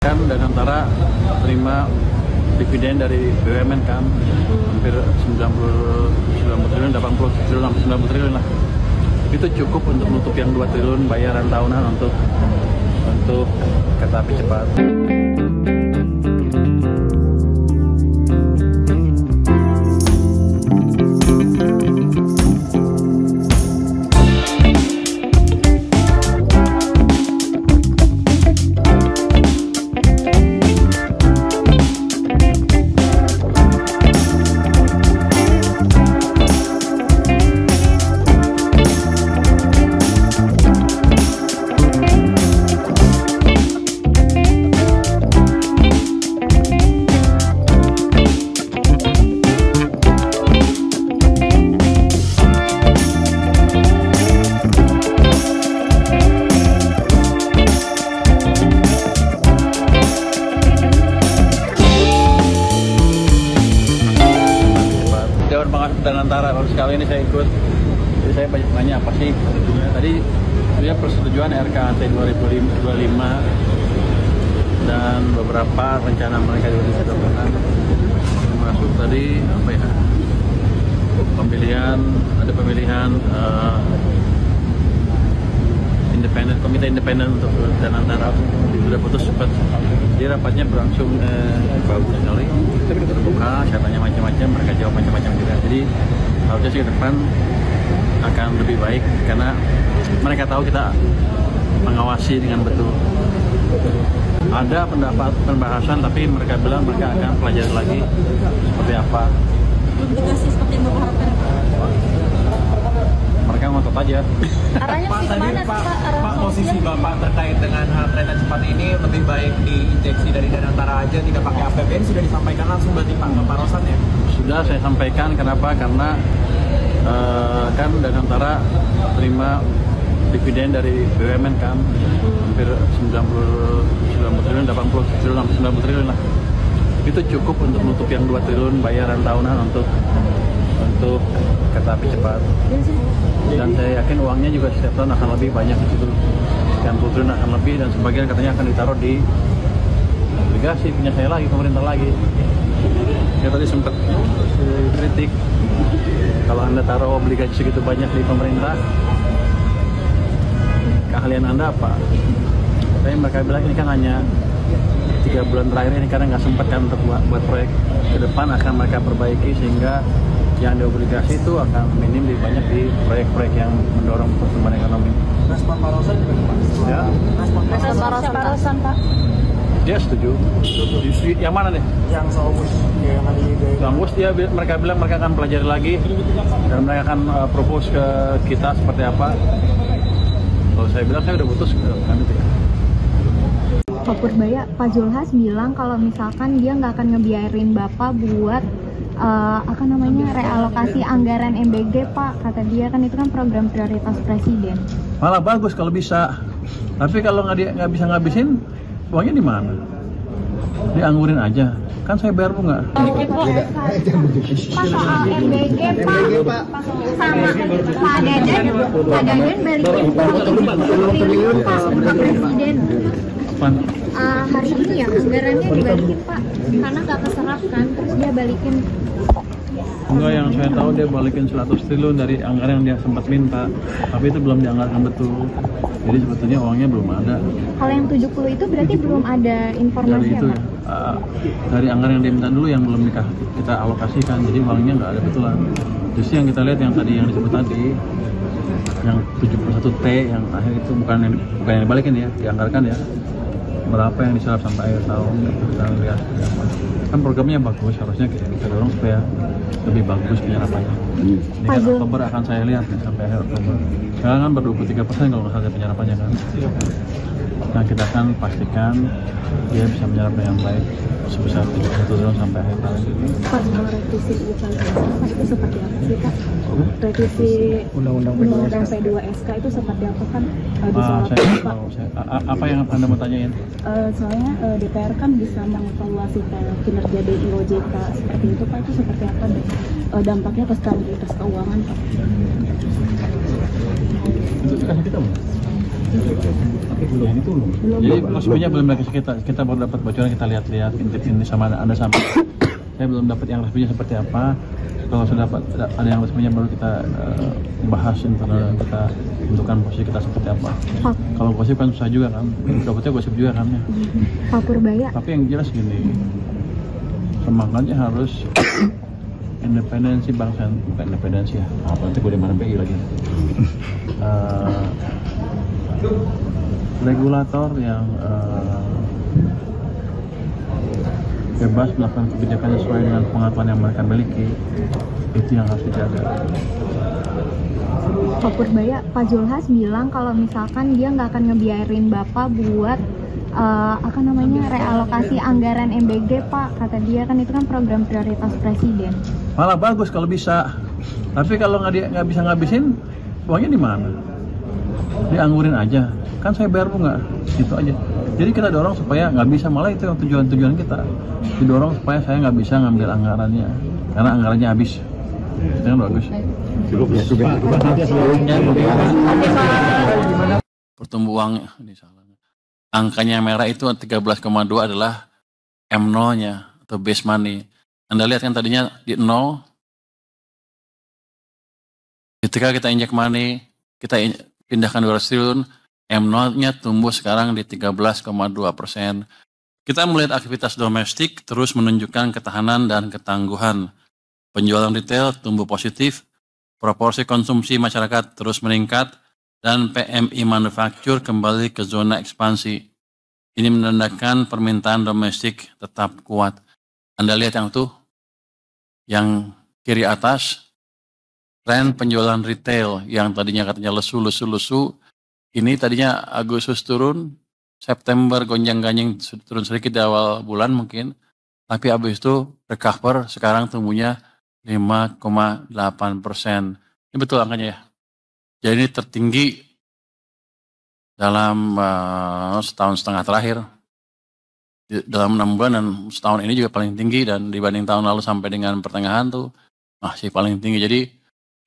Kan Danantara terima dividen dari BUMN kan, hampir 90 triliun, 80 triliun, 90 triliun lah. Itu cukup untuk menutup yang 2 triliun bayaran tahunan untuk kereta api cepat. Danantara baru sekali ini saya ikut, jadi saya banyak nanya apa sih tadi dia persetujuan RKAT 2025 dan beberapa rencana mereka juga disedotkan, termasuk tadi apa ya, ada pemilihan komite independen untuk Danantara sudah putus cepat. Jadi rapatnya berlangsung bagus sekali, terbuka, saya tanya macam-macam, mereka jawab macam-macam juga. Jadi harusnya sih ke depan akan lebih baik karena mereka tahu kita mengawasi dengan betul. Ada pembahasan tapi mereka bilang mereka akan pelajari lagi seperti apa. Indikasi seperti yang Bapak harapkan. Mereka ngotot aja. Arahnya kemana sih Pak? Pak, posisi Bapak terkait dengan hal kereta cepat ini lebih baik diinjeksi dari Danantara aja, tidak pakai APBN, sudah disampaikan langsung berarti Pak Rosan ya? Sudah saya sampaikan, kenapa? Karena kan Danantara terima dividen dari BUMN kan, hampir 90 triliun, 80 triliun, 90 triliun lah. Itu cukup untuk menutup yang 2 triliun bayaran tahunan untuk kereta api cepat. Dan saya yakin uangnya juga setiap tahun akan lebih banyak di situ. Sekian puluh triliun akan lebih, dan sebagian katanya akan ditaruh di obligasi punya saya lagi, pemerintah lagi. Ya tadi sempat kritik, kalau Anda taruh obligasi segitu banyak di pemerintah, keahlian Anda apa? Tapi mereka bilang ini kan hanya 3 bulan terakhir ini karena nggak sempat kan untuk buat proyek. Ke depan akan mereka perbaiki sehingga yang diobligasi itu akan minim lebih banyak di proyek-proyek yang mendorong pertumbuhan ekonomi. Respon Pak Rosan juga Pak? Ya. Respon Pak Rosan Pak? Dia setuju. Yang mana nih? Yang soal bus, yang ada di Bus mereka bilang mereka akan pelajari lagi dan mereka akan propose ke kita seperti apa. Kalau saya bilang saya udah putus kan itu ya. Pak Purbaya, Pak Zulhas bilang kalau misalkan dia nggak akan ngebiarin Bapak buat realokasi anggaran MBG Pak, kata dia kan itu kan program prioritas Presiden. Malah bagus kalau bisa, tapi kalau nggak bisa ngabisin, uangnya di mana? Dianggurin aja, kan saya bayar bunga. Pak soal MBG Pak, sama Pak Dadan balikin triliun Pak ke Presiden. Hari ini ya anggarannya dibalikin Pak, karena nggak keserap kan, terus dia balikin. Enggak, yang saya tahu dia balikin 100 triliun dari anggaran yang dia sempat minta, tapi itu belum dianggarkan betul. Jadi sebetulnya uangnya belum ada. Kalau yang 70 itu berarti belum ada informasi dari itu ya, Pak? Dari anggaran yang dia minta dulu yang belum kita alokasikan, jadi uangnya nggak ada betulan. Justru yang kita lihat yang tadi yang disebut tadi, yang 71T yang akhir itu bukan yang dibalikin ya, dianggarkan ya. Berapa yang diserap sampai akhir tahun, kita lihat kan programnya bagus, harusnya kita dorong supaya lebih bagus penyerapannya. Ini kan Oktober akan saya lihat nih, sampai akhir Oktober. Sekarang kan baru 23% kalau nggak salah penyerapannya kan. Nah kita akan pastikan dia bisa menyerap dengan baik sebesar 31 triliun sampai akhir tahun. Pak, mau revisi itu seperti apa sih Pak? Revisi Undang-Undang P2SK itu seperti apa kan? Saya tahu. Apa yang Anda mau tanyain? Soalnya DPR kan bisa mengevaluasi kinerja DI OJK seperti itu Pak, itu seperti apa dampaknya ke stabilitas keuangan Pak? Itu kan kita jadi resminya belum dikasih kita baru dapat bocoran, kita lihat-lihat intip ini sama ada sama. Saya belum dapat yang resminya seperti apa. Kalau sudah dapat ada yang resminya baru kita bahas internal, kita tentukan posisi kita seperti apa. Kalau gosip kan susah juga kan, dapetnya gosip juga kan ya. Pak Purbaya. Tapi yang jelas gini, semangatnya harus independensi bangsa, bukan independensi ya. Apa nanti gue di mana BI lagi. Regulator yang bebas melakukan kebijakan sesuai dengan pengetahuan yang mereka miliki, itu yang harus dijaga. Pak Purbaya, Pak Zulhas bilang kalau misalkan dia nggak akan ngebiarin Bapak buat realokasi anggaran MBG, Pak. Kata dia kan itu kan program prioritas Presiden. Malah bagus kalau bisa, tapi kalau nggak bisa ngabisin, uangnya di mana? Dianggurin aja, kan saya bayar bunga, gitu aja. Jadi kita dorong supaya nggak bisa, malah itu yang tujuan kita, didorong supaya saya nggak bisa ngambil anggarannya, karena anggarannya habis. Itu kan bagus. Pertumbuhan ini salah. Angkanya merah itu 13,2 adalah M0-nya atau base money. Anda lihat kan tadinya di 0. Ketika kita injek money, kita pindahkan 200 triliun, M0-nya tumbuh sekarang di 13,2%. Kita melihat aktivitas domestik terus menunjukkan ketahanan dan ketangguhan. Penjualan retail tumbuh positif, proporsi konsumsi masyarakat terus meningkat, dan PMI manufaktur kembali ke zona ekspansi. Ini menandakan permintaan domestik tetap kuat. Anda lihat yang tuh, yang kiri atas, tren penjualan retail yang tadinya katanya lesu, ini tadinya Agustus turun, September gonjang-ganjing turun sedikit di awal bulan mungkin, tapi habis itu recover, sekarang tumbuhnya 5,8%. Ini betul angkanya ya? Jadi ini tertinggi dalam setahun setengah terakhir. Dalam 6 bulan dan setahun ini juga paling tinggi, dan dibanding tahun lalu sampai dengan pertengahan tuh masih paling tinggi. Jadi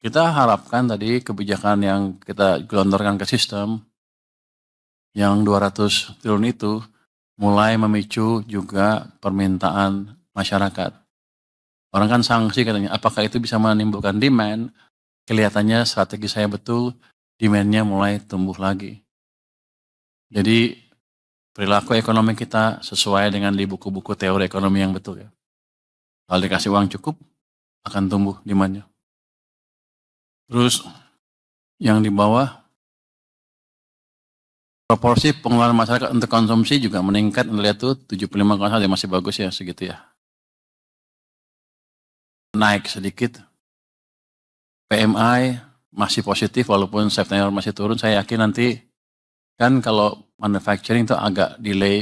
kita harapkan tadi kebijakan yang kita gelontorkan ke sistem yang 200 triliun itu mulai memicu juga permintaan masyarakat. Orang kan sanksi katanya, apakah itu bisa menimbulkan demand? Kelihatannya strategi saya betul, demand-nya mulai tumbuh lagi. Jadi perilaku ekonomi kita sesuai dengan di buku-buku teori ekonomi yang betul ya. Kalau dikasih uang cukup, akan tumbuh demand-nya. Terus yang di bawah, proporsi pengeluaran masyarakat untuk konsumsi juga meningkat. Anda lihat tuh 75,1, masih bagus ya segitu ya. Naik sedikit. PMI masih positif walaupun September masih turun. Saya yakin nanti kan kalau manufacturing itu agak delay